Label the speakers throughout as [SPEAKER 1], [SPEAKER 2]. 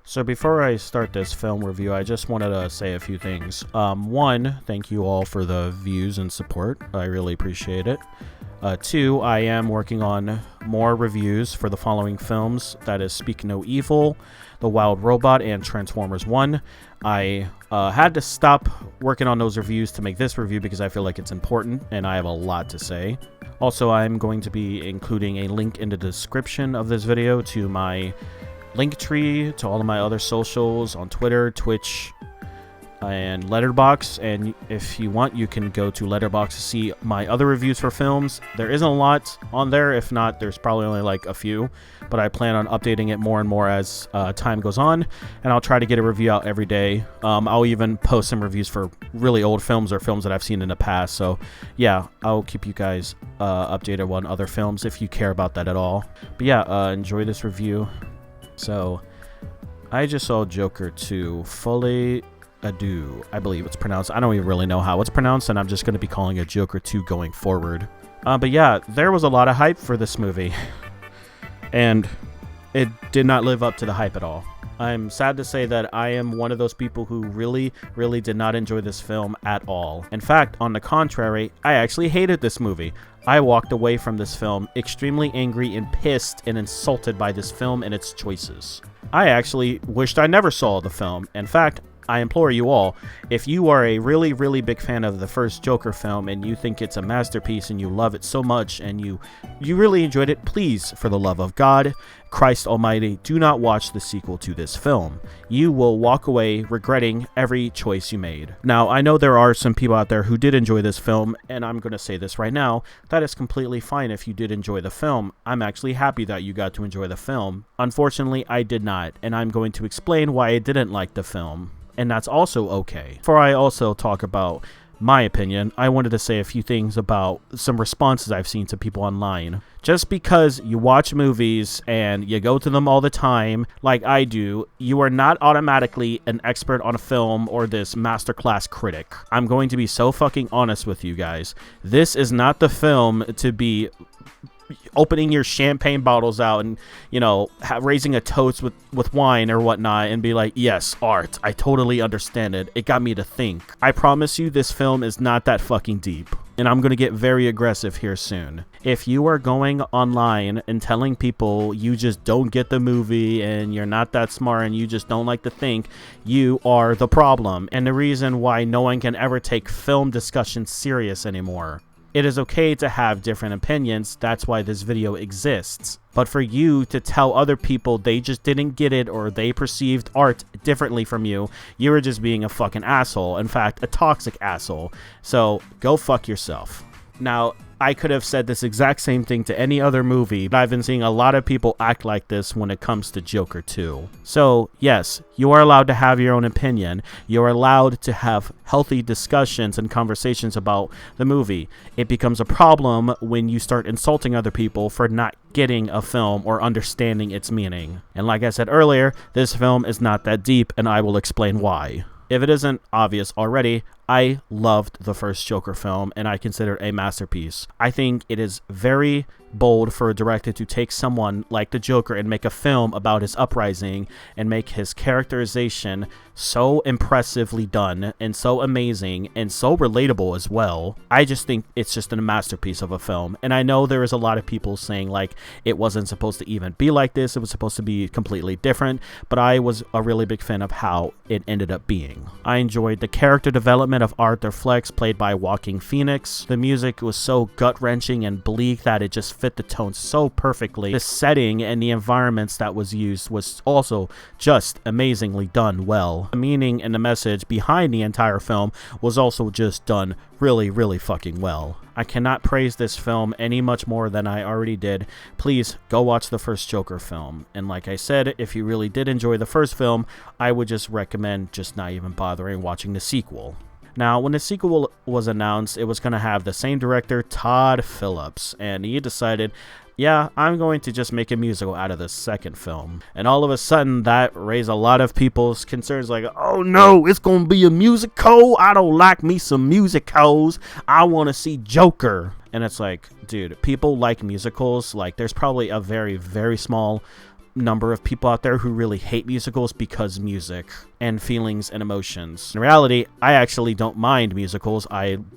[SPEAKER 1] So before I start this film review, I just wanted to say a few things. One, thank you all for the views and support. I really appreciate it. Two, I am working on more reviews for the following films. That is Speak No Evil, The Wild Robot, and Transformers 1. I had to stop working on those reviews to make this review because I feel like it's important and I have a lot to say. Also, I'm going to be including a link in the description of this video to my Linktree, to all of my other socials on Twitter, Twitch, and Letterboxd. And if you want, you can go to Letterboxd to see my other reviews for films. There isn't a lot on there. If not, there's probably only like a few, but I plan on updating it more and more as time goes on, and I'll try to get a review out every day. I'll even post some reviews for really old films or films that I've seen in the past. So yeah, I'll keep you guys updated on other films if you care about that at all. But yeah, enjoy this review. So, I just saw Joker 2, Folie, Deux, I believe it's pronounced. I don't even really know how it's pronounced, and I'm just going to be calling it Joker 2 going forward. But yeah, there was a lot of hype for this movie, and it did not live up to the hype at all. I'm sad to say that I am one of those people who really did not enjoy this film at all. In fact, on the contrary, I actually hated this movie. I walked away from this film extremely angry and pissed and insulted by this film and its choices. I actually wished I never saw the film. In fact, I implore you all, if you are a really big fan of the first Joker film and you think it's a masterpiece and you love it so much and you really enjoyed it, please, for the love of God, Christ Almighty, do not watch the sequel to this film. You will walk away regretting every choice you made. Now, I know there are some people out there who did enjoy this film, and I'm going to say this right now, that is completely fine if you did enjoy the film. I'm actually happy that you got to enjoy the film. Unfortunately, I did not, and I'm going to explain why I didn't like the film. And that's also okay. Before I also talk about my opinion, I wanted to say a few things about some responses I've seen to people online. Just because you watch movies and you go to them all the time, like I do, you are not automatically an expert on a film or this masterclass critic. I'm going to be so fucking honest with you guys. This is not the film to be opening your champagne bottles out and, you know, raising a toast with wine or whatnot and be like, yes, art, I totally understand it. It got me to think. I promise you this film is not that fucking deep. And I'm going to get very aggressive here soon. If you are going online and telling people you just don't get the movie and you're not that smart and you just don't like to think, you are the problem. And the reason why no one can ever take film discussion serious anymore. It is okay to have different opinions, that's why this video exists. But for you to tell other people they just didn't get it or they perceived art differently from you, you were just being a fucking asshole. In fact, a toxic asshole. So go fuck yourself. Now, I could have said this exact same thing to any other movie, but I've been seeing a lot of people act like this when it comes to Joker 2. So, yes, you are allowed to have your own opinion. You are allowed to have healthy discussions and conversations about the movie. It becomes a problem when you start insulting other people for not getting a film or understanding its meaning. And like I said earlier, this film is not that deep, and I will explain why. If it isn't obvious already, I loved the first Joker film and I consider it a masterpiece. I think it is very bold for a director to take someone like the Joker and make a film about his uprising and make his characterization so impressively done and so amazing and so relatable as well. I just think it's just a masterpiece of a film. And I know there is a lot of people saying like it wasn't supposed to even be like this. It was supposed to be completely different, but I was a really big fan of how it ended up being. I enjoyed the character development of Arthur Flex, played by Joaquin Phoenix. The music was so gut-wrenching and bleak that it just fit the tone so perfectly. The setting and the environments that was used was also just amazingly done well. The meaning and the message behind the entire film was also just done really fucking well. I cannot praise this film any much more than I already did. Please go watch the first Joker film. And like I said, if you really did enjoy the first film, I would just recommend just not even bothering watching the sequel. Now, when the sequel was announced, it was going to have the same director, Todd Phillips, and he decided, yeah, I'm going to just make a musical out of the second film. And all of a sudden, that raised a lot of people's concerns, like, oh no, it's going to be a musical? I don't like me some musicals. I want to see Joker. And it's like, dude, people like musicals. Like, there's probably a very small number of people out there who really hate musicals because music and feelings and emotions. In reality, I actually don't mind musicals.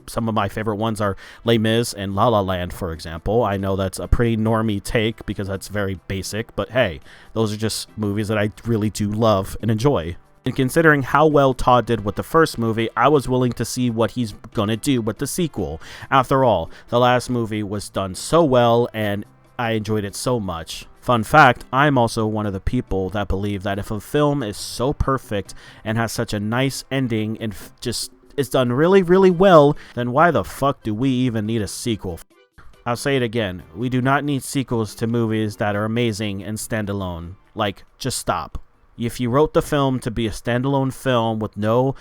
[SPEAKER 1] Some of my favorite ones are Les Mis and La La Land, for example. I know that's a pretty normie take because that's very basic, but hey, those are just movies that I really do love and enjoy. And considering how well Todd did with the first movie, I was willing to see what he's gonna do with the sequel. After all, the last movie was done so well and I enjoyed it so much. Fun fact, I'm also one of the people that believe that if a film is so perfect and has such a nice ending and just is done really, really well, then why the fuck do we even need a sequel? I'll say it again, we do not need sequels to movies that are amazing and standalone. Like, just stop. If you wrote the film to be a standalone film with no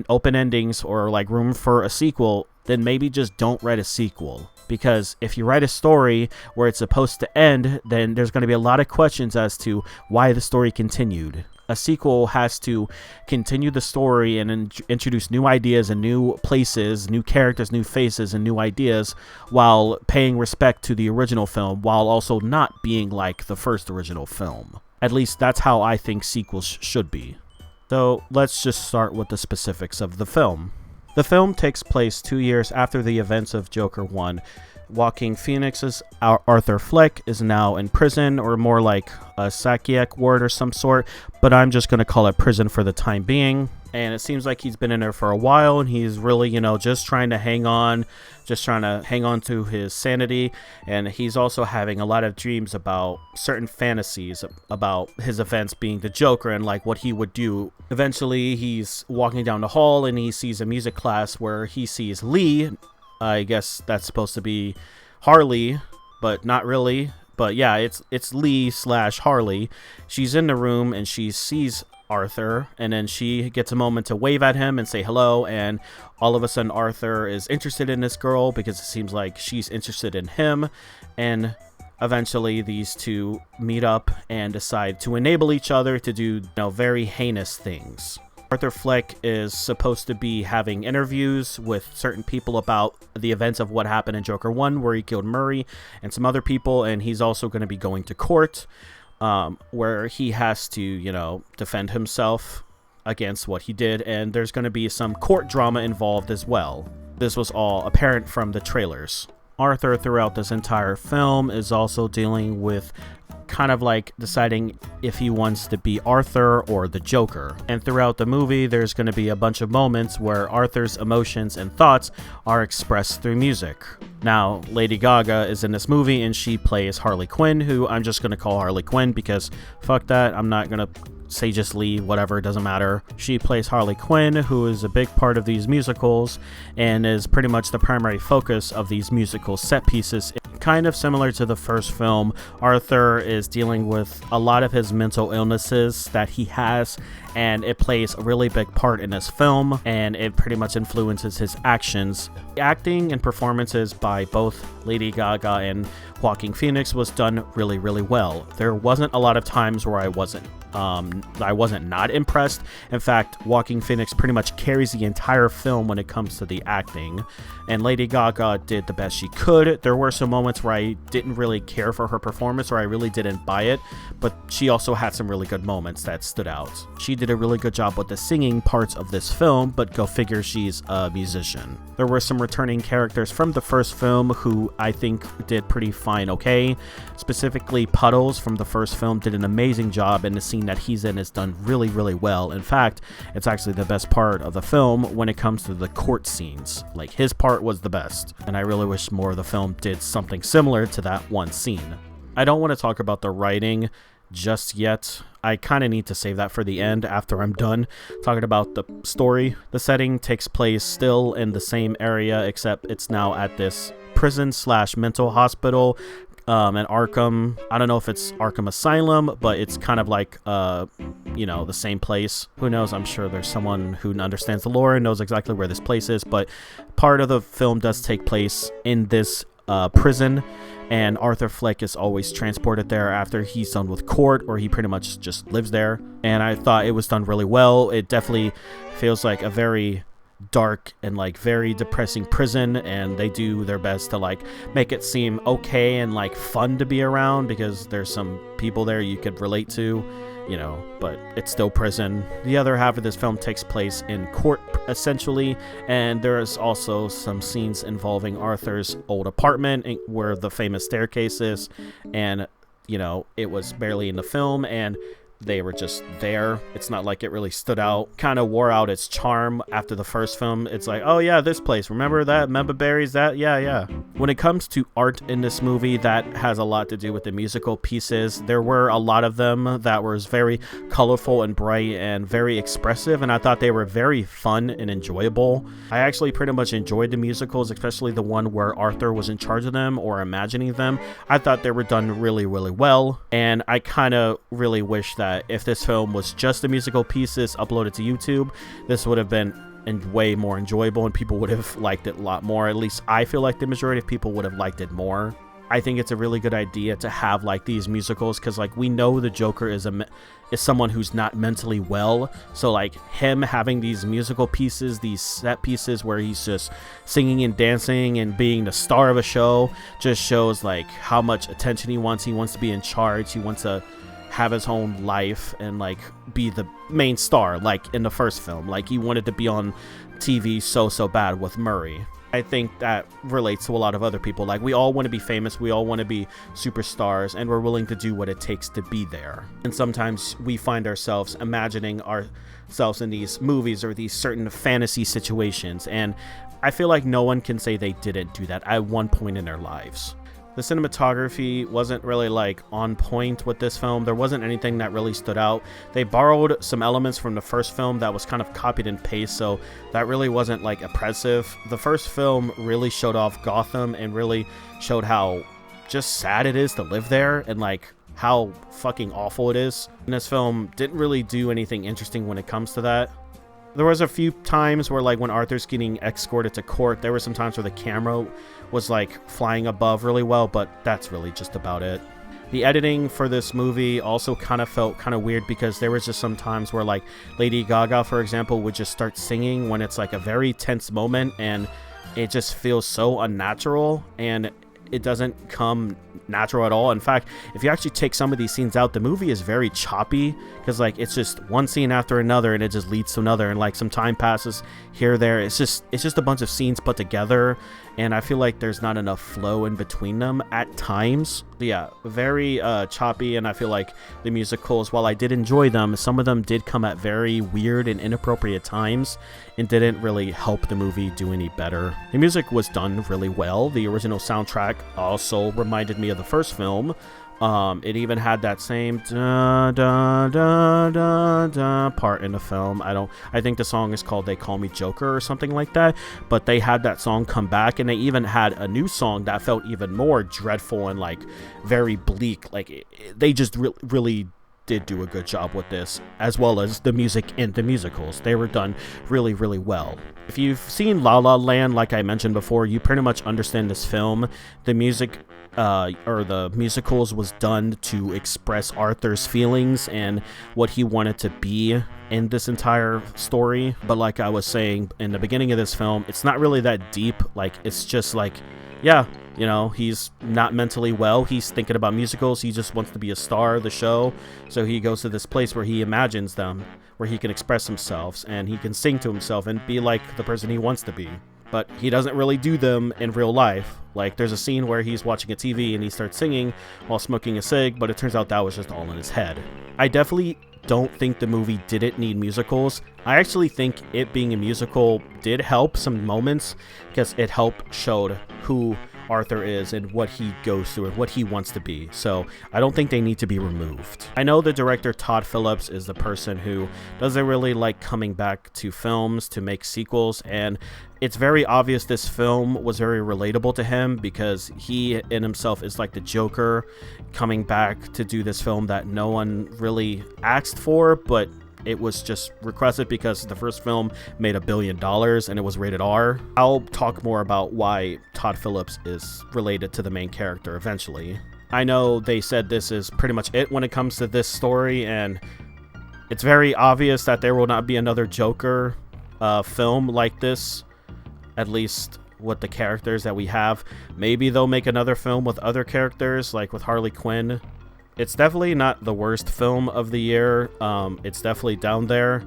[SPEAKER 1] open endings or like room for a sequel, then maybe just don't write a sequel. Because if you write a story where it's supposed to end, then there's going to be a lot of questions as to why the story continued. A sequel has to continue the story and introduce new ideas and new places, new characters, new faces, and new ideas while paying respect to the original film, while also not being like the first original film. At least that's how I think sequels should be. So let's just start with the specifics of the film. The film takes place 2 years after the events of Joker 1. Joaquin Phoenix's Arthur Fleck is now in prison, or more like a psychiatric ward or some sort, but I'm just going to call it prison for the time being. And it seems like he's been in there for a while, and he's really, just trying to hang on to his sanity. And he's also having a lot of dreams about certain fantasies about his events being the Joker and like what he would do. Eventually, he's walking down the hall and he sees a music class where he sees Lee. I guess that's supposed to be Harley, but not really. But yeah, it's Lee / Harley. She's in the room and she sees Arthur, and then she gets a moment to wave at him and say hello, and all of a sudden Arthur is interested in this girl because it seems like she's interested in him, and eventually these two meet up and decide to enable each other to do very heinous things. Arthur Fleck is supposed to be having interviews with certain people about the events of what happened in Joker 1, where he killed Murray and some other people, and he's also going to be going to court where he has to, defend himself against what he did, and there's going to be some court drama involved as well. This was all apparent from the trailers. Arthur, throughout this entire film, is also dealing with kind of like deciding if he wants to be Arthur or the Joker. And throughout the movie, there's going to be a bunch of moments where Arthur's emotions and thoughts are expressed through music. Now, Lady Gaga is in this movie and she plays Harley Quinn, who I'm just going to call Harley Quinn because fuck that, I'm not going to say just Lee, whatever, it doesn't matter. She plays Harley Quinn, who is a big part of these musicals and is pretty much the primary focus of these musical set pieces. Kind of similar to the first film, Arthur is dealing with a lot of his mental illnesses that he has, and it plays a really big part in this film, and it pretty much influences his actions. The acting and performances by both Lady Gaga and Joaquin Phoenix was done really, really well. There wasn't a lot of times where I wasn't not impressed. In fact, Joaquin Phoenix pretty much carries the entire film when it comes to the acting, and Lady Gaga did the best she could. There were some moments where I didn't really care for her performance, or I really didn't buy it, but she also had some really good moments that stood out. She did a really good job with the singing parts of this film, but go figure, she's a musician. There were some returning characters from the first film who I think did pretty fine okay. Specifically, Puddles from the first film did an amazing job, and the scene that he's in is done really, really well. In fact, it's actually the best part of the film when it comes to the court scenes. Like, his part was the best, and I really wish more of the film did something similar to that one scene. I don't want to talk about the writing just yet. I kind of need to save that for the end after I'm done talking about the story. The setting takes place still in the same area, except it's now at this prison / mental hospital in Arkham. I don't know if it's Arkham Asylum, but it's kind of like the same place. Who knows? I'm sure there's someone who understands the lore and knows exactly where this place is, but part of the film does take place in this prison, and Arthur Fleck is always transported there after he's done with court, or he pretty much just lives there. And I thought it was done really well. It definitely feels like a very dark and like very depressing prison, and they do their best to like make it seem okay and like fun to be around because there's some people there you could relate to, you know, but it's still prison. The other half of this film takes place in court, essentially, and there's also some scenes involving Arthur's old apartment where the famous staircase is, and, you know, it was barely in the film, and they were just there. It's not like it really stood out. Kind of wore out its charm after the first film. It's like, oh yeah, this place. Remember that? Memba Berries? That? Yeah. When it comes to art in this movie, that has a lot to do with the musical pieces. There were a lot of them that was very colorful and bright and very expressive, and I thought they were very fun and enjoyable. I actually pretty much enjoyed the musicals, especially the one where Arthur was in charge of them or imagining them. I thought they were done really, really well, and I kind of really wish that if this film was just the musical pieces uploaded to YouTube, this would have been way more enjoyable and people would have liked it a lot more. At least I feel like the majority of people would have liked it more. I think it's a really good idea to have like these musicals because like we know the Joker is someone who's not mentally well, so like him having these musical pieces, these set pieces where he's just singing and dancing and being the star of a show just shows like how much attention he wants. He wants to be in charge. He wants to have his own life and like be the main star like in the first film. Like he wanted to be on TV so bad with Murray. I think that relates to a lot of other people. Like we all want to be famous, we all want to be superstars, and we're willing to do what it takes to be there. And sometimes we find ourselves imagining ourselves in these movies or these certain fantasy situations, and I feel like no one can say they didn't do that at one point in their lives. The cinematography wasn't really like on point with this film. There wasn't anything that really stood out. They borrowed some elements from the first film that was kind of copied and pasted, so that really wasn't like impressive. The first film really showed off Gotham and really showed how just sad it is to live there and like how fucking awful it is. And this film didn't really do anything interesting when it comes to that. There was a few times where like when Arthur's getting escorted to court, there were some times where the camera was like flying above really well, but that's really just about it. The editing for this movie also kind of felt kind of weird because there was just some times where like Lady Gaga, for example, would just start singing when it's like a very tense moment, and it just feels so unnatural and it doesn't come natural at all. In fact, if you actually take some of these scenes out, the movie is very choppy because like it's just one scene after another and it just leads to another, and like some time passes here there. It's just a bunch of scenes put together, and I feel like there's not enough flow in between them at times. Yeah, very choppy, and I feel like the musicals, while I did enjoy them, some of them did come at very weird and inappropriate times and didn't really help the movie do any better. The music was done really well. The original soundtrack also reminded me of the first film. It even had that same da, da, da, da, da part in the film. I think the song is called They Call Me Joker or something like that, but they had that song come back, and they even had a new song that felt even more dreadful and like very bleak. Like they just really did do a good job with this, as well as the music in the musicals. They were done really well. If you've seen La La Land, like I mentioned before, you pretty much understand this film. The music or the musicals was done to express Arthur's feelings and what he wanted to be in this entire story. But like I was saying in the beginning of this film, it's not really that deep. Like it's just like, yeah, you know, he's not mentally well. He's thinking about musicals. He just wants to be a star of the show. So he goes to this place where he imagines them, where he can express himself and he can sing to himself and be like the person he wants to be. But he doesn't really do them in real life. Like there's a scene where he's watching a TV and he starts singing while smoking a cig, but it turns out that was just all in his head. I definitely don't think the movie didn't need musicals. I actually think it being a musical did help some moments because it helped showed who Arthur is and what he goes through and what he wants to be. So I don't think they need to be removed. I know the director Todd Phillips is the person who doesn't really like coming back to films to make sequels, and it's very obvious this film was very relatable to him because he in himself is like the Joker coming back to do this film that no one really asked for, but it was just requested because the first film made $1 billion and it was rated R. I'll talk more about why Todd Phillips is related to the main character eventually. I know they said this is pretty much it when it comes to this story, and it's very obvious that there will not be another Joker film like this, at least with the characters that we have. Maybe they'll make another film with other characters, like with Harley Quinn. It's definitely not the worst film of the year. It's definitely down there.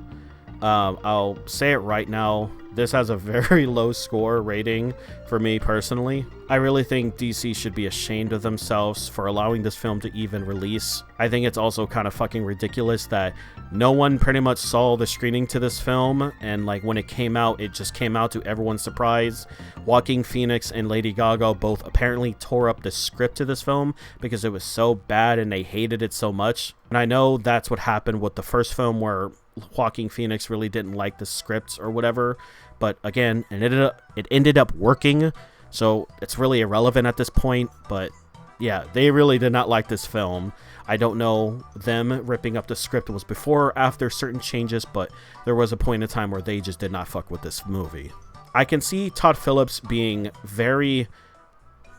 [SPEAKER 1] I'll say it right now. This has a very low score rating for me personally. I really think DC should be ashamed of themselves for allowing this film to even release. I think it's also kind of fucking ridiculous that no one pretty much saw the screening to this film, and like when it came out, it just came out to everyone's surprise. Joaquin Phoenix and Lady Gaga both apparently tore up the script to this film because it was so bad and they hated it so much. And I know that's what happened with the first film, where Joaquin Phoenix really didn't like the scripts or whatever, but again, it ended up working, so it's really irrelevant at this point. But yeah, they really did not like this film. I don't know, them ripping up the script was before or after certain changes, but there was a point in time where they just did not fuck with this movie. I can see Todd Phillips being very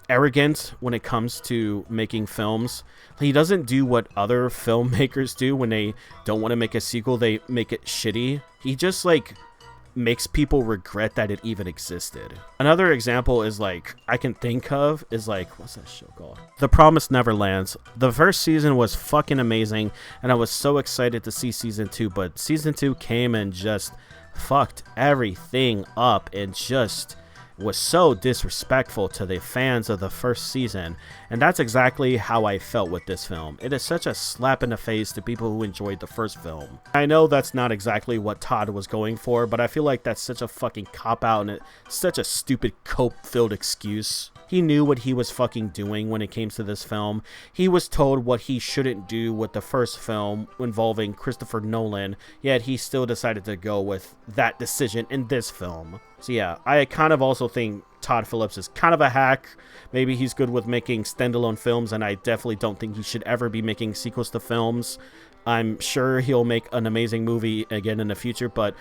[SPEAKER 1] arrogant when it comes to making films. He doesn't do what other filmmakers do when they don't want to make a sequel. They make it shitty. He just like makes people regret that it even existed. Another example is like I can think of is like, what's that show called? The Promised Neverlands. The first season was fucking amazing and I was so excited to see season 2, but season 2 came and just fucked everything up and just was so disrespectful to the fans of the first season, and that's exactly how I felt with this film. It is such a slap in the face to people who enjoyed the first film. I know that's not exactly what Todd was going for, but I feel like that's such a fucking cop-out and it's such a stupid cope-filled excuse. He knew what he was fucking doing when it came to this film. He was told what he shouldn't do with the first film involving Christopher Nolan, yet he still decided to go with that decision in this film. So yeah, I kind of also think Todd Phillips is kind of a hack. Maybe he's good with making standalone films, and I definitely don't think he should ever be making sequels to films. I'm sure he'll make an amazing movie again in the future, but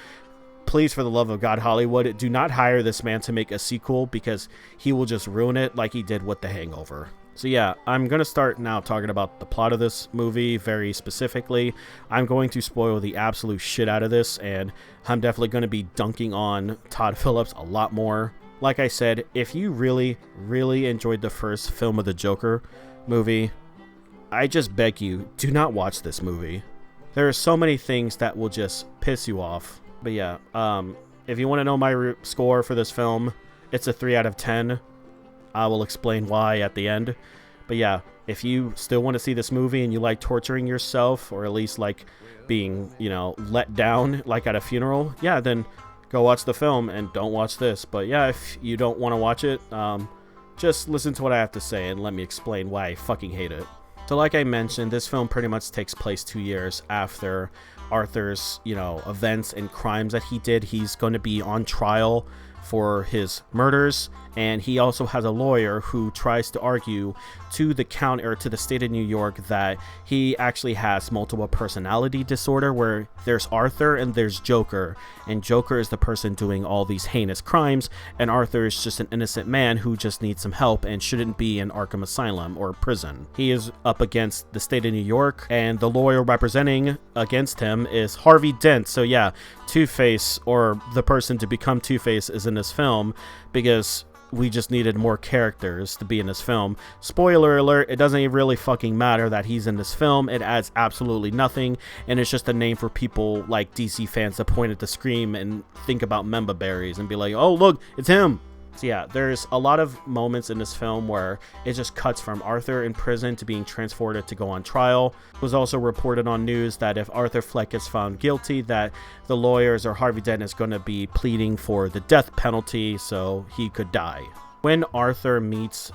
[SPEAKER 1] please, for the love of God, Hollywood, do not hire this man to make a sequel because he will just ruin it like he did with The Hangover. So yeah, I'm going to start now talking about the plot of this movie very specifically. I'm going to spoil the absolute shit out of this, and I'm definitely going to be dunking on Todd Phillips a lot more. Like I said, if you really, really enjoyed the first film of the Joker movie, I just beg you, do not watch this movie. There are so many things that will just piss you off. But yeah, if you want to know my score for this film, it's a 3 out of 10. I will explain why at the end. But yeah, if you still want to see this movie and you like torturing yourself, or at least like being, you know, let down like at a funeral, yeah, then go watch the film and don't watch this. But yeah, if you don't want to watch it, just listen to what I have to say and let me explain why I fucking hate it. So like I mentioned, this film pretty much takes place 2 years after Arthur's, you know, events and crimes that he did. He's going to be on trial for his murders, and he also has a lawyer who tries to argue to the county or to the state of New York that he actually has multiple personality disorder, where there's Arthur and there's Joker, and Joker is the person doing all these heinous crimes, and Arthur is just an innocent man who just needs some help and shouldn't be in Arkham Asylum or prison. He is up against the state of New York, and the lawyer representing against him is Harvey Dent. So yeah, Two-Face, or the person to become Two-Face, is in this film because we just needed more characters to be in this film. Spoiler alert, it doesn't even really fucking matter that he's in this film. It adds absolutely nothing, and it's just a name for people like DC fans to point at the screen and think about member berries and be like, oh look, it's him. So yeah, there's a lot of moments in this film where it just cuts from Arthur in prison to being transported to go on trial. It was also reported on news that if Arthur Fleck is found guilty, that the lawyers or Harvey Dent is going to be pleading for the death penalty so he could die. When Arthur meets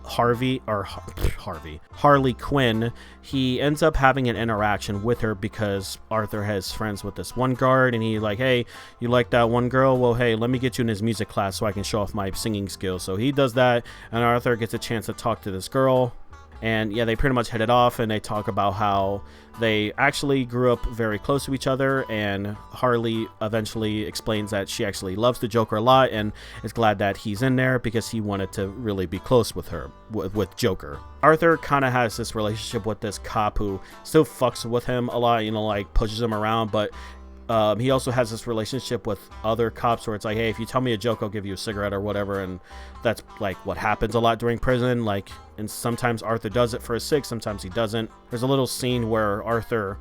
[SPEAKER 1] Harley Quinn, he ends up having an interaction with her because Arthur has friends with this one guard, and he like, hey, you like that one girl? Well, hey, let me get you in his music class so I can show off my singing skills. So he does that, and Arthur gets a chance to talk to this girl. And yeah, they pretty much hit it off, and they talk about how they actually grew up very close to each other, and Harley eventually explains that she actually loves the Joker a lot and is glad that he's in there because he wanted to really be close with her, with Joker. Arthur kind of has this relationship with this cop who still fucks with him a lot, you know, like pushes him around, but He also has this relationship with other cops where it's like, hey, if you tell me a joke, I'll give you a cigarette or whatever. And that's like what happens a lot during prison. Like, and sometimes Arthur does it for a cig, sometimes he doesn't. There's a little scene where Arthur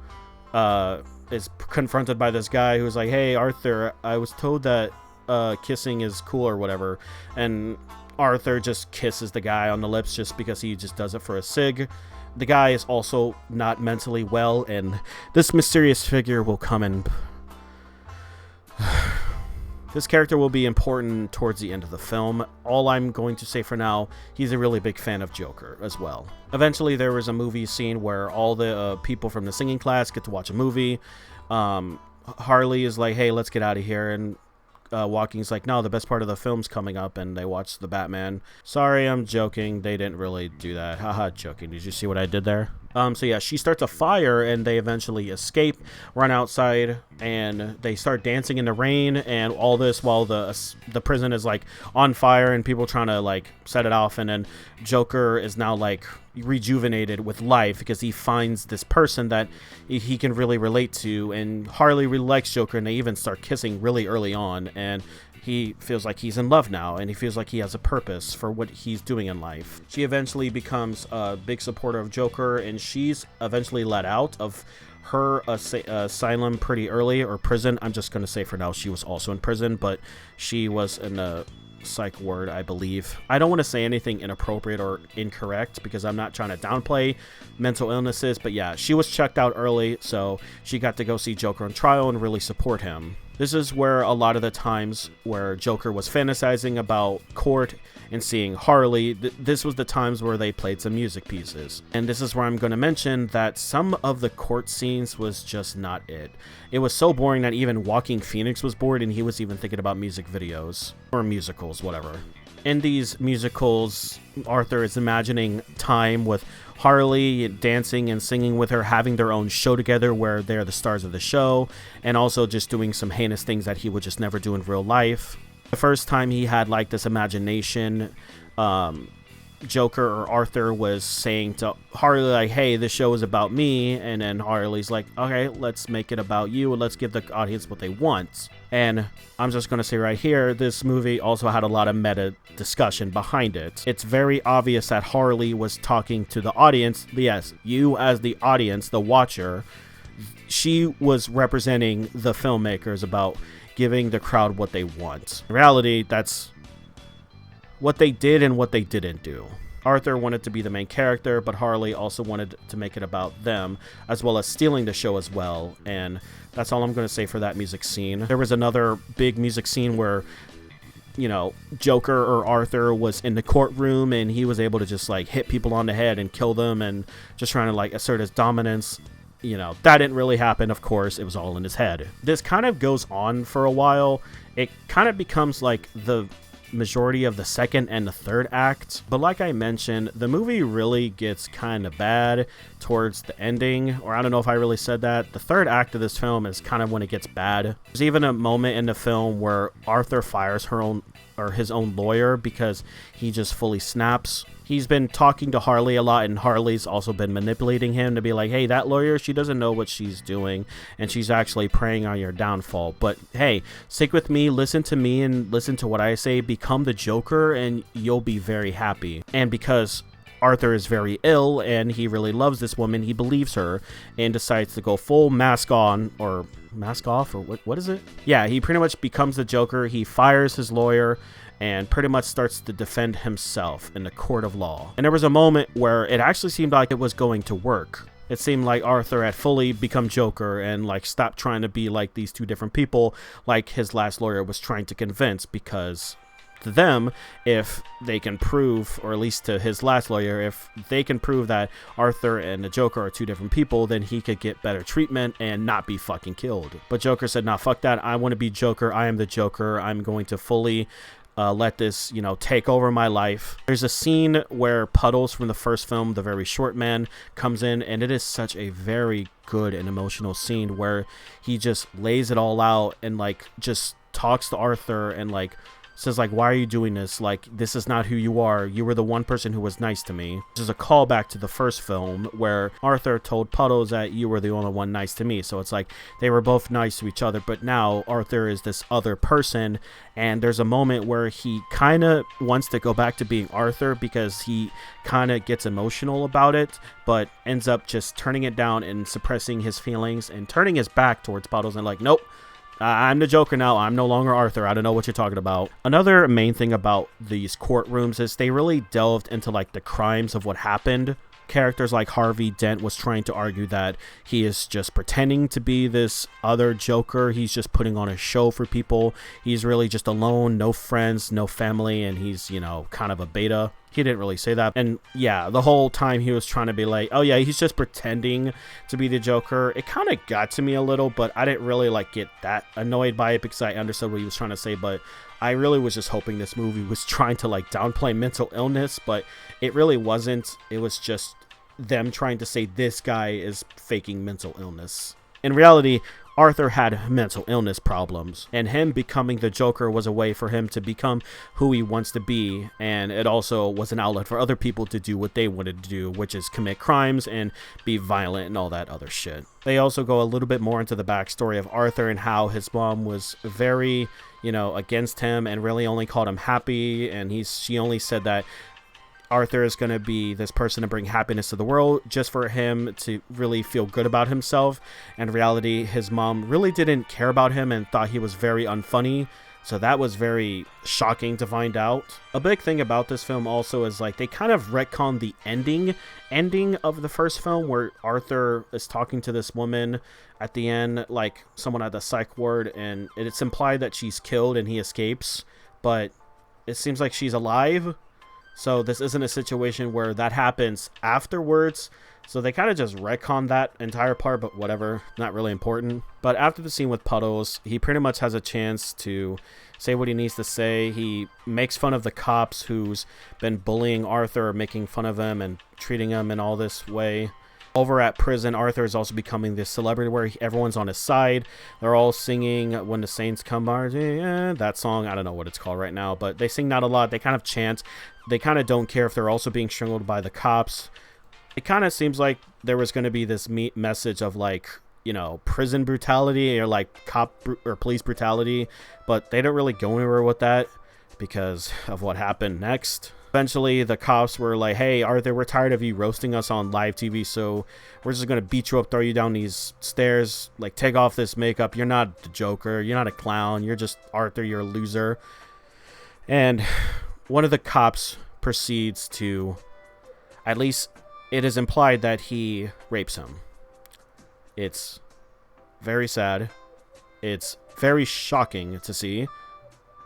[SPEAKER 1] is confronted by this guy who's like, hey, Arthur, I was told that kissing is cool or whatever. And Arthur just kisses the guy on the lips just because he just does it for a cig. The guy is also not mentally well, and this mysterious figure will come and... This character will be important towards the end of the film. All I'm going to say for now, he's a really big fan of Joker as well. Eventually, there was a movie scene where all the people from the singing class get to watch a movie. Harley is like, hey, let's get out of here, and Joaquin's like, no, the best part of the film's coming up, and they watch the Batman. Sorry, I'm joking. They didn't really do that. Haha, joking. Did you see what I did there? So yeah, she starts a fire, and they eventually escape, run outside, and they start dancing in the rain, and all this while the prison is like on fire, and people trying to like set it off, and then Joker is now like rejuvenated with life because he finds this person that he can really relate to, and Harley really likes Joker, and they even start kissing really early on, and he feels like he's in love now, and he feels like he has a purpose for what he's doing in life. She eventually becomes a big supporter of Joker, and she's eventually let out of her asylum pretty early, or prison. I'm just going to say for now she was also in prison, but she was in a psych ward, I believe. I don't want to say anything inappropriate or incorrect because I'm not trying to downplay mental illnesses, but yeah, she was checked out early, so she got to go see Joker on trial and really support him. This is where a lot of the times where Joker was fantasizing about court and seeing Harley, this was the times where they played some music pieces. And this is where I'm going to mention that some of the court scenes was just not it. It was so boring that even Joaquin Phoenix was bored, and he was even thinking about music videos or musicals, whatever. In these musicals, Arthur is imagining time with Harley, dancing and singing with her, having their own show together where they're the stars of the show, and also just doing some heinous things that he would just never do in real life. The first time he had like this imagination, Joker or Arthur was saying to Harley like, hey, this show is about me, and then Harley's like, okay, let's make it about you and let's give the audience what they want. And I'm just going to say right here, this movie also had a lot of meta discussion behind it. It's very obvious that Harley was talking to the audience. Yes, you as the audience, the watcher, she was representing the filmmakers about giving the crowd what they want. In reality, that's what they did and what they didn't do. Arthur wanted to be the main character, but Harley also wanted to make it about them, as well as stealing the show as well. And that's all I'm going to say for that music scene. There was another big music scene where, you know, Joker or Arthur was in the courtroom, and he was able to just like hit people on the head and kill them, and just trying to like assert his dominance. You know, that didn't really happen, of course. It was all in his head. This kind of goes on for a while. It kind of becomes like the majority of the second and the third act, but like I mentioned, the movie really gets kind of bad towards the ending, or I don't know if I really said that. The third act of this film is kind of when it gets bad. There's even a moment in the film where Arthur fires his own lawyer because he just fully snaps. He's been talking to Harley a lot, and Harley's also been manipulating him to be like, hey, that lawyer, she doesn't know what she's doing, and she's actually preying on your downfall. But hey, stick with me, listen to me, and listen to what I say. Become the Joker, and you'll be very happy. And because Arthur is very ill, and he really loves this woman, he believes her, and decides to go full mask on, or mask off, or what is it? Yeah, he pretty much becomes the Joker. He fires his lawyer, and pretty much starts to defend himself in the court of law. And there was a moment where it actually seemed like it was going to work. It seemed like Arthur had fully become Joker and like stopped trying to be like these two different people like his last lawyer was trying to convince, because to them, if they can prove, or at least to his last lawyer, if they can prove that Arthur and the Joker are two different people, then he could get better treatment and not be fucking killed. But Joker said, nah, fuck that. I want to be Joker. I am the Joker. I'm going to fully let this, you know, take over my life. There's a scene where Puddles from the first film, The Very Short Man, comes in, and it is such a very good and emotional scene where he just lays it all out and like just talks to Arthur and like says like, why are you doing this? Like, this is not who you are. You were the one person who was nice to me. This is a callback to the first film where Arthur told Puddles that you were the only one nice to me. So it's like they were both nice to each other, but now Arthur is this other person, and there's a moment where he kind of wants to go back to being Arthur because he kind of gets emotional about it, but ends up just turning it down and suppressing his feelings and turning his back towards Puddles and like, nope, I'm the Joker now. I'm no longer Arthur. I don't know what you're talking about. Another main thing about these courtrooms is they really delved into like the crimes of what happened. Characters like Harvey Dent was trying to argue that he is just pretending to be this other Joker. He's just putting on a show for people. He's really just alone, no friends, no family, and he's, you know, kind of a beta. He didn't really say that. And yeah, the whole time he was trying to be like, oh yeah, he's just pretending to be the Joker. It kind of got to me a little, but I didn't really like get that annoyed by it because I understood what he was trying to say. But I really was just hoping this movie was trying to like downplay mental illness, but it really wasn't. It was just them trying to say this guy is faking mental illness. In reality, Arthur had mental illness problems, and him becoming the Joker was a way for him to become who he wants to be, and it also was an outlet for other people to do what they wanted to do, which is commit crimes and be violent and all that other shit. They also go a little bit more into the backstory of Arthur and how his mom was very, you know, against him and really only called him Happy, and she only said that Arthur is going to be this person to bring happiness to the world just for him to really feel good about himself. And in reality, his mom really didn't care about him and thought he was very unfunny. So that was very shocking to find out. A big thing about this film also is like they kind of retcon the ending of the first film where Arthur is talking to this woman at the end, like someone at the psych ward, and it's implied that she's killed and he escapes, but it seems like she's alive. So this isn't a situation where that happens afterwards. So they kind of just retcon that entire part, but whatever, not really important. But after the scene with Puddles, he pretty much has a chance to say what he needs to say. He makes fun of the cops who's been bullying Arthur, making fun of him and treating him in all this way. Over at prison, Arthur is also becoming this celebrity where everyone's on his side. They're all singing When the Saints Come By. That song, I don't know what it's called right now, but they sing that a lot. They kind of chant. They kind of don't care if they're also being strangled by the cops. It kind of seems like there was going to be this message of like, you know, prison brutality or like or police brutality, but they don't really go anywhere with that because of what happened next. Eventually, the cops were like, hey, Arthur, we're tired of you roasting us on live TV, so we're just going to beat you up, throw you down these stairs, like, take off this makeup. You're not the Joker. You're not a clown. You're just Arthur. You're a loser. And one of the cops proceeds to, at least it is implied that he rapes him. It's very sad. It's very shocking to see.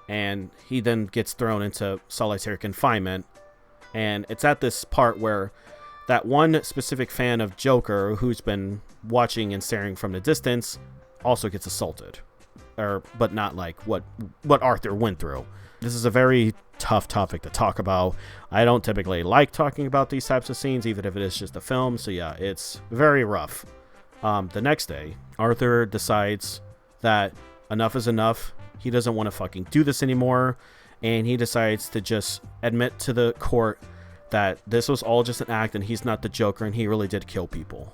[SPEAKER 1] And he then gets thrown into solitary confinement. And it's at this part where that one specific fan of Joker who's been watching and staring from the distance also gets assaulted. But not like what Arthur went through. This is a very tough topic to talk about. I don't typically like talking about these types of scenes, even if it is just a film. So yeah, it's very rough. The next day, Arthur decides that enough is enough. He doesn't want to fucking do this anymore, and he decides to just admit to the court that this was all just an act and he's not the Joker and he really did kill people.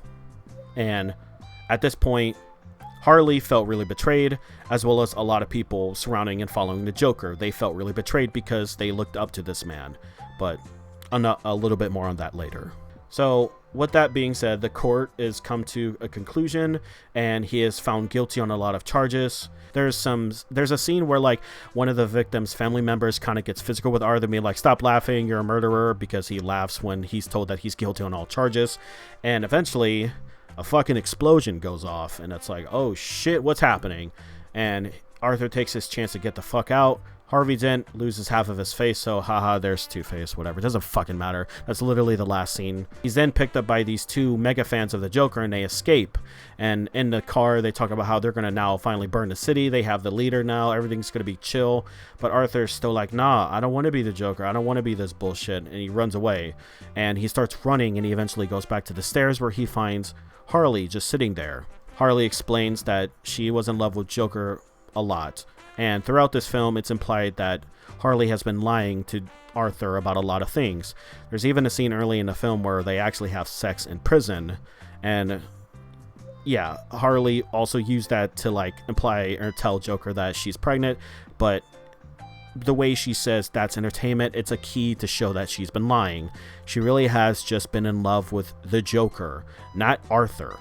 [SPEAKER 1] And at this point, Harley felt really betrayed, as well as a lot of people surrounding and following the Joker. They felt really betrayed because they looked up to this man, but a little bit more on that later. So with that being said, the court has come to a conclusion and he is found guilty on a lot of charges. There's a scene where like one of the victim's family members kind of gets physical with Arthur, being like, stop laughing, you're a murderer, because he laughs when he's told that he's guilty on all charges. And eventually a fucking explosion goes off and it's like, oh shit, what's happening? And Arthur takes his chance to get the fuck out. Harvey Dent loses half of his face, so haha, there's Two-Face, whatever. It doesn't fucking matter. That's literally the last scene. He's then picked up by these two mega fans of the Joker, and they escape. And in the car, they talk about how they're going to now finally burn the city. They have the leader now. Everything's going to be chill. But Arthur's still like, nah, I don't want to be the Joker. I don't want to be this bullshit. And he runs away. And he starts running, and he eventually goes back to the stairs where he finds Harley just sitting there. Harley explains that she was in love with Joker a lot. And throughout this film, it's implied that Harley has been lying to Arthur about a lot of things. There's even a scene early in the film where they actually have sex in prison. And yeah, Harley also used that to like imply or tell Joker that she's pregnant. But the way she says that's entertainment, it's a key to show that she's been lying. She really has just been in love with the Joker, not Arthur.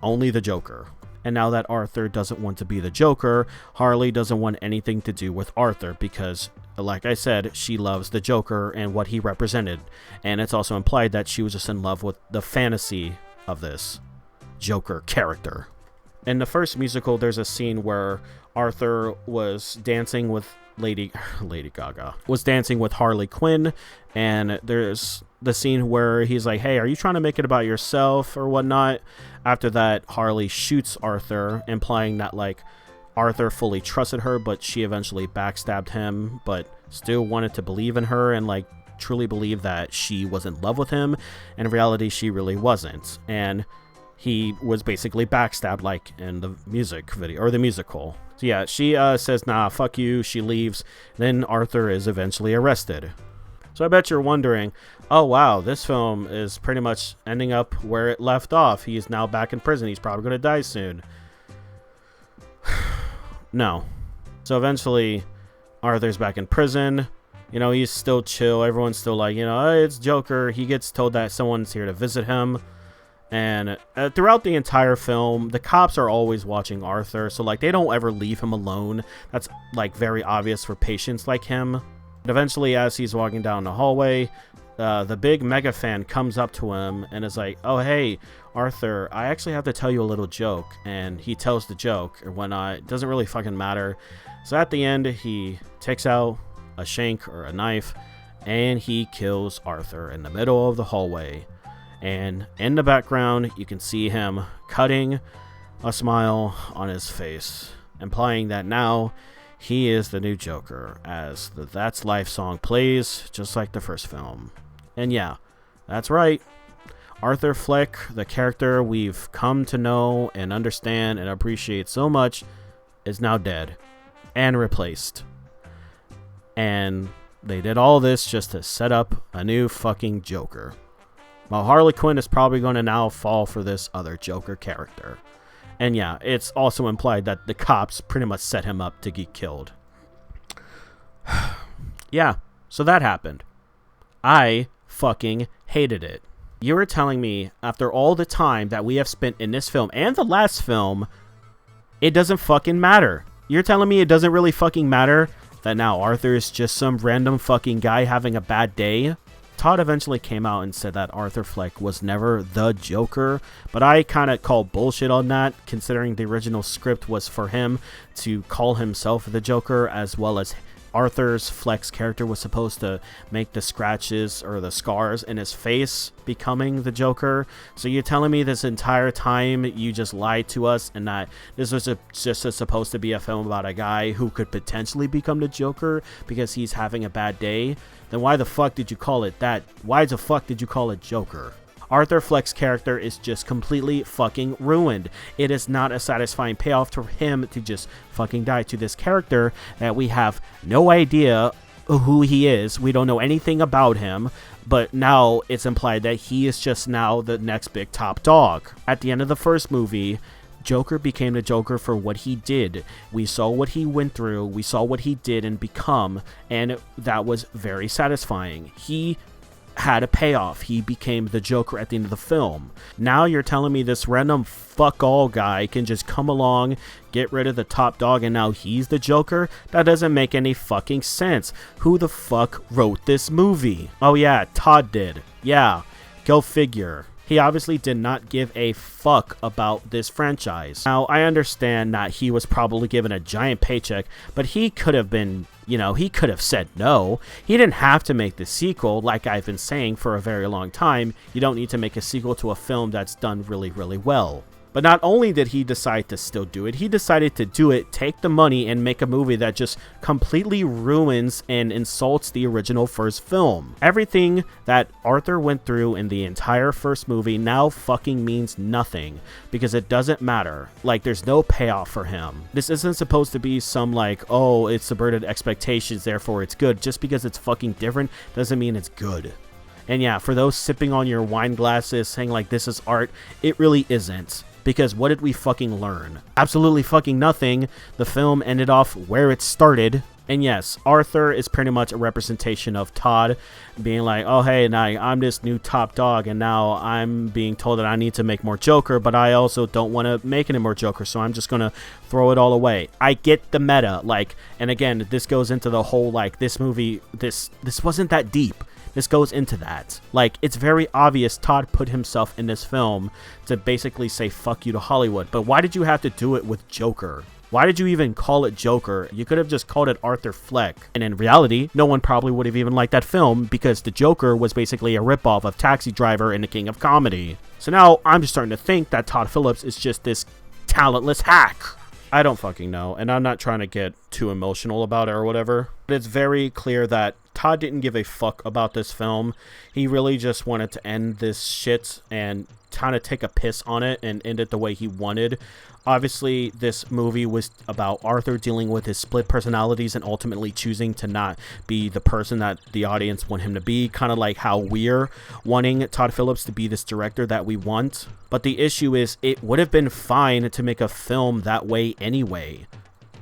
[SPEAKER 1] Only the Joker. And now that Arthur doesn't want to be the Joker, Harley doesn't want anything to do with Arthur because, like I said, she loves the Joker and what he represented. And it's also implied that she was just in love with the fantasy of this Joker character. In the first musical, there's a scene where Arthur was dancing with Lady Gaga was dancing with Harley Quinn, and there's the scene where he's like, hey, are you trying to make it about yourself or whatnot? After that, Harley shoots Arthur, implying that like Arthur fully trusted her, but she eventually backstabbed him, but still wanted to believe in her and like truly believe that she was in love with him. And in reality, she really wasn't. And he was basically backstabbed like in the music video or the musical. So yeah, she says, nah, fuck you. She leaves. Then Arthur is eventually arrested. So I bet you're wondering, oh wow, this film is pretty much ending up where it left off. He's now back in prison. He's probably going to die soon. No. So eventually Arthur's back in prison. You know, he's still chill. Everyone's still like, you know, hey, it's Joker. He gets told that someone's here to visit him. And throughout the entire film, the cops are always watching Arthur. So, like, they don't ever leave him alone. That's, like, very obvious for patients like him. But eventually, as he's walking down the hallway, the big mega fan comes up to him and is like, oh, hey, Arthur, I actually have to tell you a little joke. And he tells the joke or whatnot. It doesn't really fucking matter. So, at the end, he takes out a shank or a knife and he kills Arthur in the middle of the hallway. And in the background, you can see him cutting a smile on his face, implying that now he is the new Joker, as the That's Life song plays, just like the first film. And yeah, that's right. Arthur Fleck, the character we've come to know and understand and appreciate so much, is now dead and replaced. And they did all this just to set up a new fucking Joker. While Harley Quinn is probably going to now fall for this other Joker character. And yeah, it's also implied that the cops pretty much set him up to get killed. Yeah, so that happened. I fucking hated it. You were telling me, after all the time that we have spent in this film and the last film, it doesn't fucking matter. You're telling me it doesn't really fucking matter that now Arthur is just some random fucking guy having a bad day? Todd eventually came out and said that Arthur Fleck was never the Joker, but I kind of call bullshit on that, considering the original script was for him to call himself the Joker, as well as Arthur's Fleck's character was supposed to make the scratches or the scars in his face becoming the Joker. So you're telling me this entire time you just lied to us and that this was just supposed to be a film about a guy who could potentially become the Joker because he's having a bad day? Then why the fuck did you call it that? Why the fuck did you call it Joker? Arthur Fleck's character is just completely fucking ruined. It is not a satisfying payoff for him to just fucking die to this character that we have no idea who he is. We don't know anything about him, but now it's implied that he is just now the next big top dog. At the end of the first movie, Joker became the Joker for what he did. We saw what he went through, we saw what he did and become, and that was very satisfying. He had a payoff. He became the Joker at the end of the film. Now you're telling me this random fuck all guy can just come along, get rid of the top dog, and now he's the Joker? That doesn't make any fucking sense. Who the fuck wrote this movie? Oh yeah, Todd did. Yeah, go figure. He obviously did not give a fuck about this franchise. Now, I understand that he was probably given a giant paycheck, but he could have been, you know, he could have said no. He didn't have to make the sequel, like I've been saying for a very long time. You don't need to make a sequel to a film that's done really, really well. But not only did he decide to still do it, he decided to do it, take the money, and make a movie that just completely ruins and insults the original first film. Everything that Arthur went through in the entire first movie now fucking means nothing, because it doesn't matter. Like, there's no payoff for him. This isn't supposed to be some like, oh, it subverted expectations, therefore it's good. Just because it's fucking different doesn't mean it's good. And yeah, for those sipping on your wine glasses saying like this is art, it really isn't. Because what did we fucking learn? Absolutely fucking nothing. The film ended off where it started. And yes, Arthur is pretty much a representation of Todd being like, oh, hey, now I'm this new top dog, and now I'm being told that I need to make more Joker, but I also don't want to make any more Joker, so I'm just going to throw it all away. I get the meta, like, and again, this goes into the whole, like, this movie, this wasn't that deep. This goes into that. Like, it's very obvious Todd put himself in this film to basically say fuck you to Hollywood. But why did you have to do it with Joker? Why did you even call it Joker? You could have just called it Arthur Fleck. And in reality, no one probably would have even liked that film because the Joker was basically a ripoff of Taxi Driver and the King of Comedy. So now I'm just starting to think that Todd Phillips is just this talentless hack. I don't fucking know, and I'm not trying to get too emotional about it or whatever, but it's very clear that Todd didn't give a fuck about this film. He really just wanted to end this shit and kind of take a piss on it and end it the way he wanted. Obviously, this movie was about Arthur dealing with his split personalities and ultimately choosing to not be the person that the audience want him to be, kind of like how we're wanting Todd Phillips to be this director that we want. But the issue is, it would have been fine to make a film that way anyway.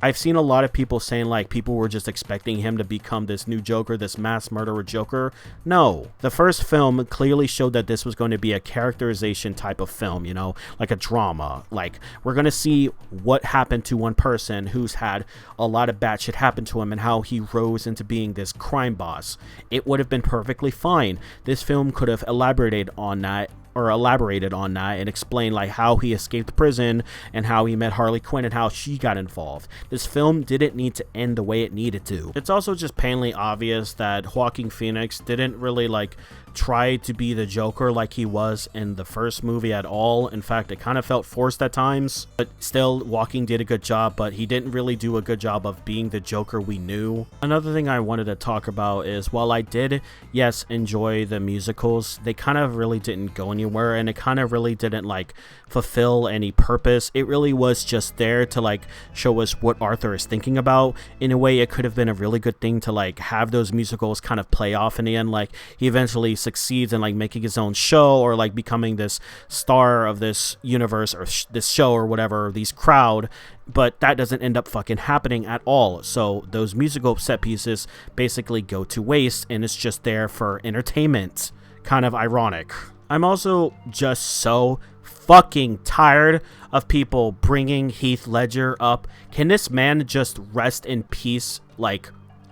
[SPEAKER 1] I've seen a lot of people saying like people were just expecting him to become this new Joker, this mass murderer Joker. No, the first film clearly showed that this was going to be a characterization type of film, you know, like a drama. Like, we're going to see what happened to one person who's had a lot of bad shit happen to him and how he rose into being this crime boss. It would have been perfectly fine. This film could have elaborated on that and explained like how he escaped prison and how he met Harley Quinn and how she got involved. This film didn't need to end the way it needed to. It's also just plainly obvious that Joaquin Phoenix didn't really like try to be the Joker like he was in the first movie at all. In fact, it kind of felt forced at times, but still Joaquin did a good job, but he didn't really do a good job of being the Joker we knew. Another thing I wanted to talk about is, while I did, yes, enjoy the musicals, they kind of really didn't go anywhere, and it kind of really didn't like fulfill any purpose. It really was just there to like show us what Arthur is thinking about. In a way, it could have been a really good thing to like have those musicals kind of play off in the end. Like, he eventually succeeds in like making his own show or like becoming this star of this universe or this show or whatever, these crowd, but that doesn't end up fucking happening at all. So those musical set pieces basically go to waste, and it's just there for entertainment. Kind of ironic. I'm also just so fucking tired of people bringing Heath Ledger up. Can this man just rest in peace? Like,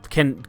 [SPEAKER 1] can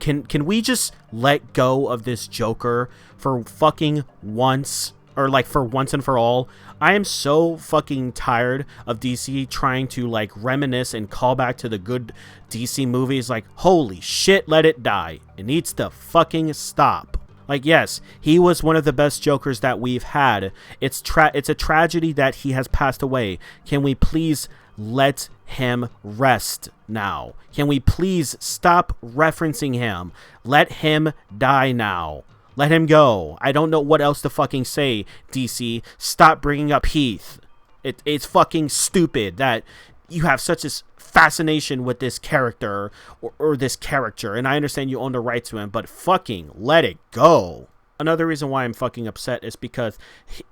[SPEAKER 1] we just let go of this Joker for fucking once, or like for once and for all? I am so fucking tired of DC trying to like reminisce and call back to the good DC movies. Like, holy shit, let it die. It needs to fucking stop. Like, yes, he was one of the best Jokers that we've had. It's a tragedy that he has passed away. Can we please let him rest now? Can we please stop referencing him? Let him die now. Let him go. I don't know what else to fucking say, DC. Stop bringing up Heath. It's fucking stupid that you have such a fascination with this character or this character, and I understand you own the right to him, but fucking let it go. Another reason why I'm fucking upset is because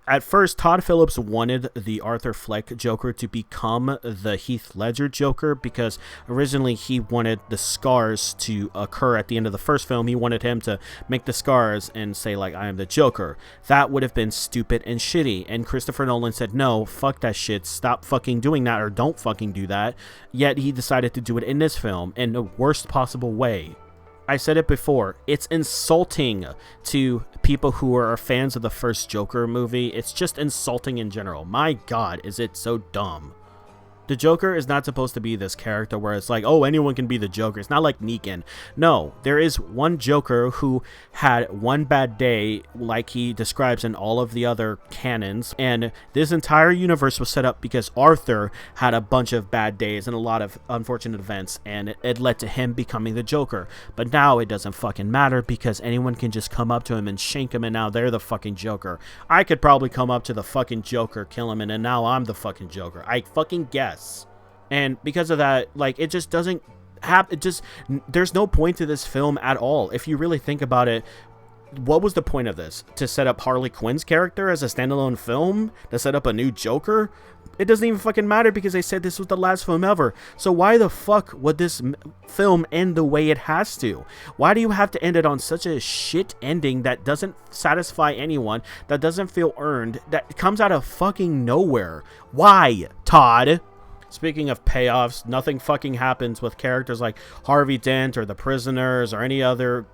[SPEAKER 1] at first Todd Phillips wanted the Arthur Fleck Joker to become the Heath Ledger Joker, because originally he wanted the scars to occur at the end of the first film. He wanted him to make the scars and say like, I am the Joker. That would have been stupid and shitty, and Christopher Nolan said, no, fuck that shit, stop fucking doing that, or don't fucking do that. Yet he decided to do it in this film in the worst possible way. I said it before, it's insulting to people who are fans of the first Joker movie. It's just insulting in general. My God, is it so dumb. The Joker is not supposed to be this character where it's like, oh, anyone can be the Joker. It's not like Negan. No, there is one Joker who had one bad day, like he describes in all of the other canons. And this entire universe was set up because Arthur had a bunch of bad days and a lot of unfortunate events, and it led to him becoming the Joker. But now it doesn't fucking matter because anyone can just come up to him and shank him, and now they're the fucking Joker. I could probably come up to the fucking Joker, kill him, and then now I'm the fucking Joker. I fucking guess. And because of that, like, it just doesn't have, there's no point to this film at all. If you really think about it, what was the point of this? To set up Harley Quinn's character as a standalone film? To set up a new Joker? It doesn't even fucking matter because they said this was the last film ever. So why the fuck would this film end the way it has to? Why do you have to end it on such a shit ending that doesn't satisfy anyone, that doesn't feel earned, that comes out of fucking nowhere? Why, Todd? Speaking of payoffs, nothing fucking happens with characters like Harvey Dent or the prisoners or any other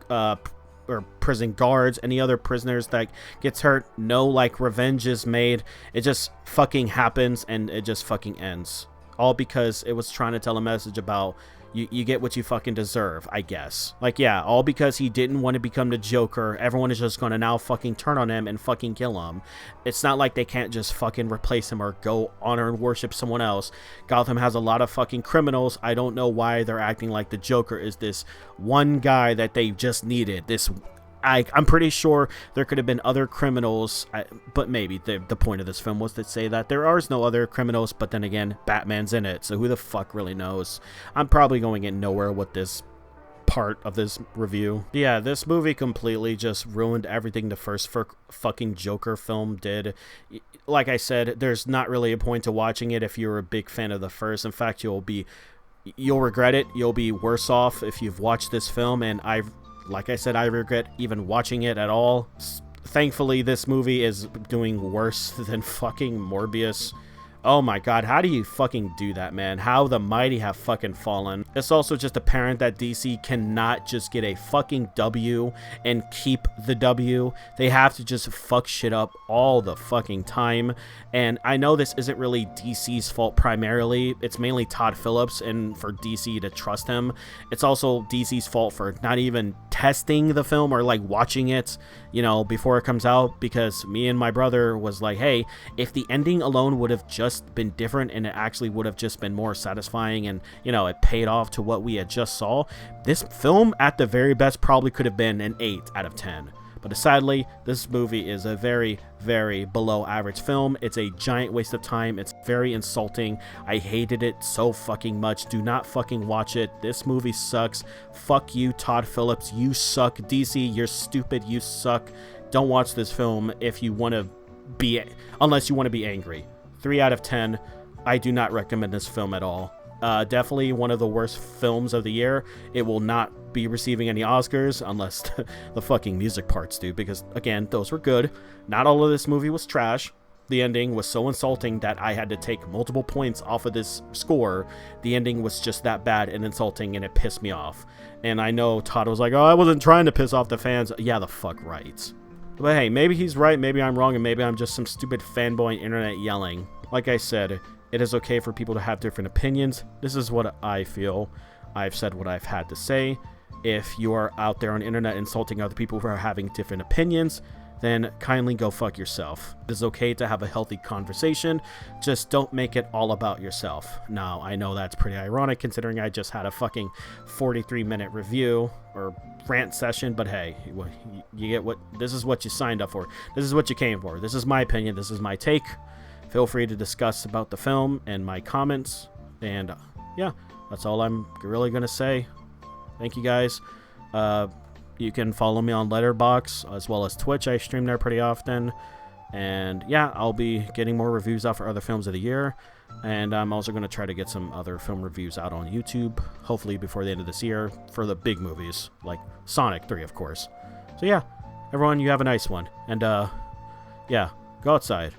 [SPEAKER 1] or prison guards, any other prisoners that gets hurt. No, like, revenge is made. It just fucking happens and it just fucking ends. All because it was trying to tell a message about you get what you fucking deserve, I guess. Like, yeah, all because he didn't want to become the Joker. Everyone is just going to now fucking turn on him and fucking kill him. It's not like they can't just fucking replace him or go honor and worship someone else. Gotham has a lot of fucking criminals. I don't know why they're acting like the Joker is this one guy that they just needed. I'm pretty sure there could have been other criminals, but maybe the point of this film was to say that there are no other criminals, but then again, Batman's in it, so who the fuck really knows? I'm probably going in nowhere with this part of this review. Yeah, this movie completely just ruined everything the first fucking Joker film did. Like I said, there's not really a point to watching it if you're a big fan of the first. In fact, you'll regret it. You'll be worse off if you've watched this film, and like I said, I regret even watching it at all. Thankfully, this movie is doing worse than fucking Morbius. Oh my god, how do you fucking do that, man? How the mighty have fucking fallen. It's also just apparent that DC cannot just get a fucking W and keep the W. They have to just fuck shit up all the fucking time. And I know this isn't really DC's fault primarily. It's mainly Todd Phillips, and for DC to trust him. It's also DC's fault for not even testing the film or like watching it, you know, before it comes out, because me and my brother was like, hey, if the ending alone would have just been different and it actually would have just been more satisfying and, you know, it paid off to what we had just saw, this film at the very best probably could have been an 8 out of 10. But sadly, this movie is a very, very below average film. It's a giant waste of time. It's very insulting. I hated it so fucking much. Do not fucking watch it. This movie sucks. Fuck you, Todd Phillips. You suck. DC, you're stupid. You suck. Don't watch this film if you want to be, unless you want to be angry. 3 out of 10. I do not recommend this film at all. Definitely one of the worst films of the year. It will not be receiving any Oscars unless the fucking music parts do, because again, those were good. Not all of this movie was trash. The ending was so insulting that I had to take multiple points off of this score. The ending was just that bad and insulting, and it pissed me off. And I know Todd was like, oh, I wasn't trying to piss off the fans. Yeah, the fuck right. But hey, maybe he's right, maybe I'm wrong, and maybe I'm just some stupid fanboy internet yelling. Like I said, it is okay for people to have different opinions. This is what I feel. I've said what I've had to say. If you are out there on the internet insulting other people who are having different opinions, then kindly go fuck yourself. It is okay to have a healthy conversation. Just don't make it all about yourself. Now, I know that's pretty ironic considering I just had a fucking 43-minute review or rant session, but hey, you get what, this is what you signed up for. This is what you came for. This is my opinion. This is my take. Feel free to discuss about the film and my comments. And yeah, that's all I'm really going to say. Thank you guys. You can follow me on Letterboxd as well as Twitch. I stream there pretty often. And yeah, I'll be getting more reviews out for other films of the year. And I'm also going to try to get some other film reviews out on YouTube, hopefully before the end of this year, for the big movies, like Sonic 3, of course. So yeah, everyone, you have a nice one. And yeah, go outside.